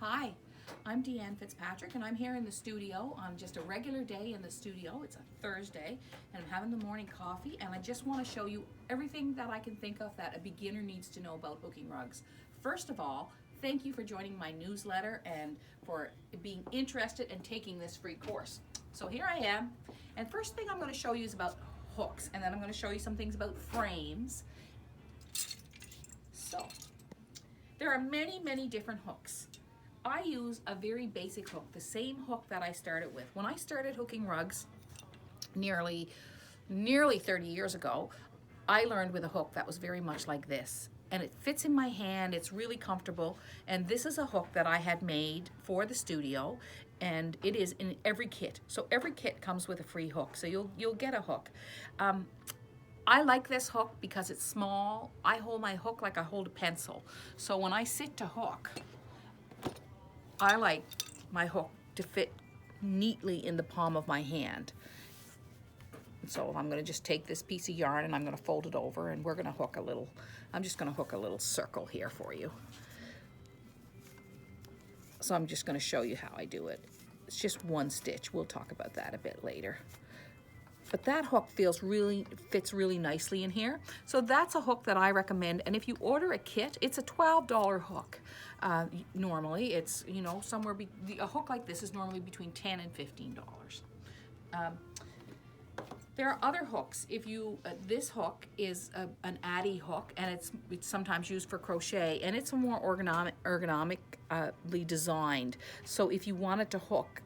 Hi, I'm Deanne Fitzpatrick, and I'm here in the studio on just a regular day in the studio. It's a Thursday, and I'm having the morning coffee, and I just want to show you everything that I can think of that a beginner needs to know about hooking rugs. First of all, thank you for joining my newsletter and for being interested in taking this free course. So here I am, and first thing I'm going to show you is about hooks, and then I'm going to show you some things about frames. So, there are many different hooks. I use a very basic hook, the same hook that I started with. When I started hooking rugs nearly 30 years ago, I learned with a hook that was very much like this. And it fits in my hand, it's really comfortable. And this is a hook that I had made for the studio, and it is in every kit. So every kit comes with a free hook, so you'll get a hook. I like this hook because it's small. I hold my hook like I hold a pencil. So when I sit to hook, I like my hook to fit neatly in the palm of my hand. So I'm gonna just take this piece of yarn and I'm gonna fold it over, and we're gonna hook a little, I'm just gonna hook a little circle here for you. So I'm just gonna show you how I do it. It's just one stitch. We'll talk about that a bit later. But that hook fits really nicely in here. So that's a hook that I recommend. And if you order a kit, it's a $12 hook. Normally, it's, you know, a hook like this is normally between $10 and $15. There are other hooks. If you, this hook is an Addi hook, and it's sometimes used for crochet, and it's more ergonomically designed. So if you wanted to hook,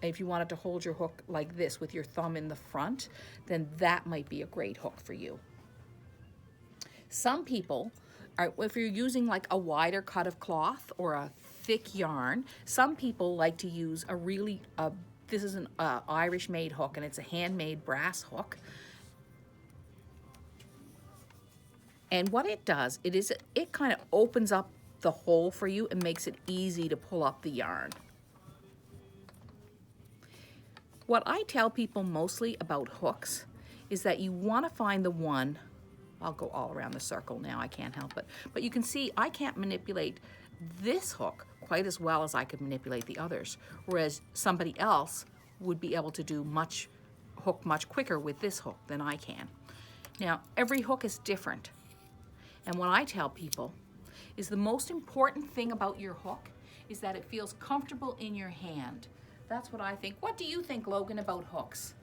if you wanted to hold your hook like this with your thumb in the front, then that might be a great hook for you. Some people, if you're using like a wider cut of cloth or a thick yarn, some people like to use a really, this is an Irish made hook, and it's a handmade brass hook. And what it does, it kind of opens up the hole for you and makes it easy to pull up the yarn. What I tell people mostly about hooks is that you want to find the one, I'll go all around the circle now, I can't help it, but you can see I can't manipulate this hook quite as well as I could manipulate the others, whereas somebody else would be able to do hook much quicker with this hook than I can. Now, every hook is different, and what I tell people is the most important thing about your hook is that it feels comfortable in your hand. That's what I think. What do you think, Logan, about hooks?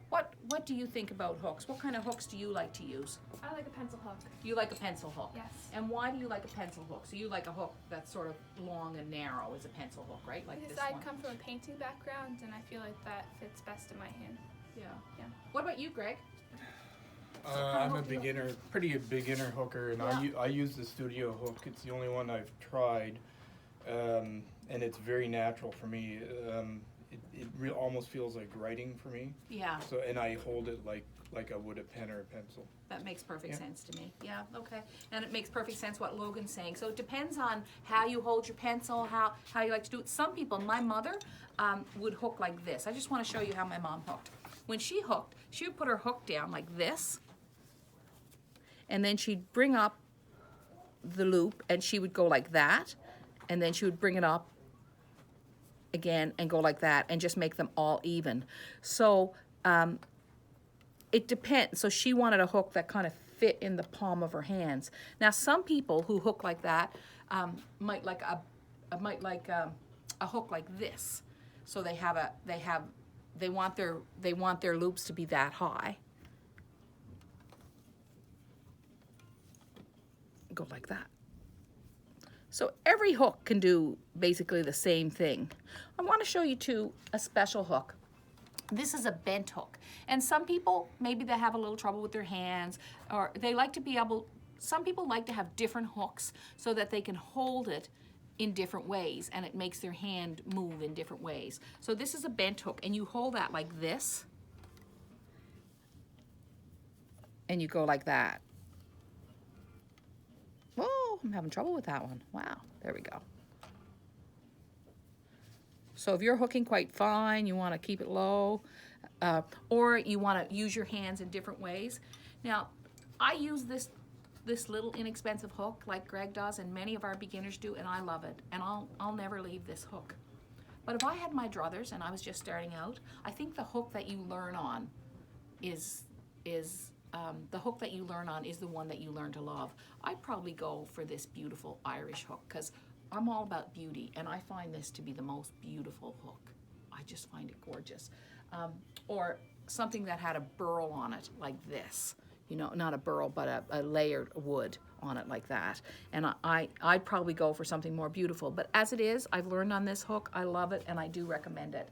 What do you think about hooks? What kind of hooks do you like to use? I like a pencil hook. You like a pencil hook? Yes. And why do you like a pencil hook? So you like a hook that's sort of long and narrow as a pencil hook, right? Like because this I one. come from a painting background, and I feel like that fits best in my hand. Yeah. Yeah. What about you, Greg? I'm a beginner, pretty beginner hooker, and Yeah. I use the studio hook. It's the only one I've tried, and it's very natural for me. It almost feels like writing for me. Yeah. So, and I hold it like I would a pen or a pencil. That makes perfect Yeah. sense to me. Yeah, okay. And it makes perfect sense what Logan's saying. So it depends on how you hold your pencil, how you like to do it. Some people, my mother would hook like this. I just want to show you how my mom hooked. When she hooked, she would put her hook down like this, and then she'd bring up the loop, and she would go like that, and then she would bring it up again and go like that, and just make them all even. So it depends. So she wanted a hook that kind of fit in the palm of her hands. Now, some people who hook like that might like a hook like this. So they want their loops to be that high. Go like that. So every hook can do basically the same thing. I want to show you too a special hook. This is a bent hook, and some people, maybe they have a little trouble with their hands, or they like to be able, some people like to have different hooks so that they can hold it in different ways, and it makes their hand move in different ways. So this is a bent hook, and you hold that like this, and you go like that. Oh, I'm having trouble with that one. Wow, there we go. So if you're hooking quite fine, you want to keep it low, or you want to use your hands in different ways. Now, I use this this little inexpensive hook like Greg does and many of our beginners do, and I love it, and I'll never leave this hook. But if I had my druthers and I was just starting out, I think the hook that you learn on is the hook that you learn on is the one that you learn to love. I'd probably go for this beautiful Irish hook because I'm all about beauty, and I find this to be the most beautiful hook. I just find it gorgeous. Or something that had a burl on it like this. You know, not a burl, but a layered wood on it like that. And I'd probably go for something more beautiful. But as it is, I've learned on this hook. I love it, and I do recommend it.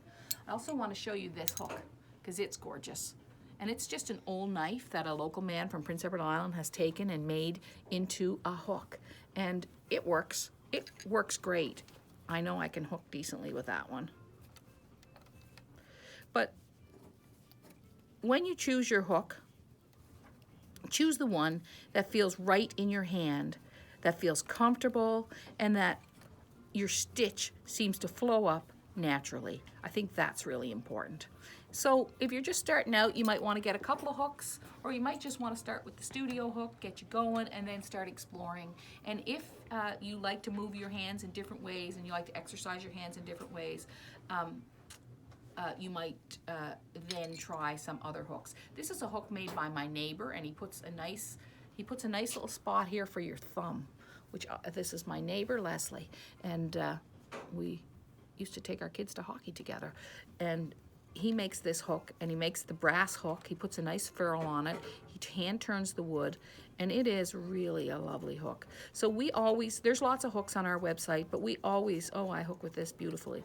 I also want to show you this hook because it's gorgeous. And it's just an old knife that a local man from Prince Edward Island has taken and made into a hook. And it works. It works great. I know I can hook decently with that one. But when you choose your hook, choose the one that feels right in your hand, that feels comfortable, and that your stitch seems to flow up naturally. I think that's really important. So if you're just starting out, you might want to get a couple of hooks, or you might just want to start with the studio hook, get you going, and then start exploring. And if you like to move your hands in different ways and you like to exercise your hands in different ways, you might then try some other hooks. This is a hook made by my neighbor, and he puts a nice little spot here for your thumb, which this is my neighbor Leslie, and we used to take our kids to hockey together, and he makes this hook, and he makes the brass hook. He puts a nice ferrule on it. He hand turns the wood, and it is really a lovely hook. So we always, there's lots of hooks on our website, but we always, oh, I hook with this beautifully.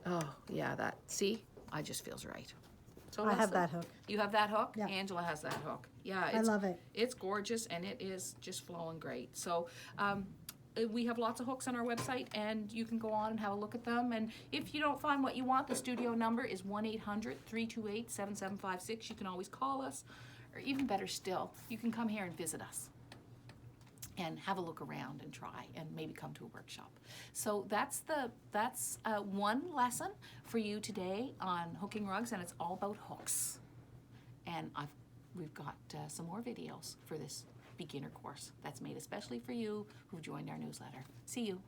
Oh, yeah, that, see? I just feels right. So I have that hook. You have that hook? Yeah. Angela has that hook. Yeah, I love it. It's gorgeous, and it is just flowing great. So we have lots of hooks on our website, and you can go on and have a look at them. And if you don't find what you want, the studio number is 1-800-328-7756. You can always call us, or even better still, you can come here and visit us and have a look around and try and maybe come to a workshop. So that's one lesson for you today on hooking rugs, and it's all about hooks. And we've got some more videos for this beginner course that's made especially for you who've joined our newsletter. See you.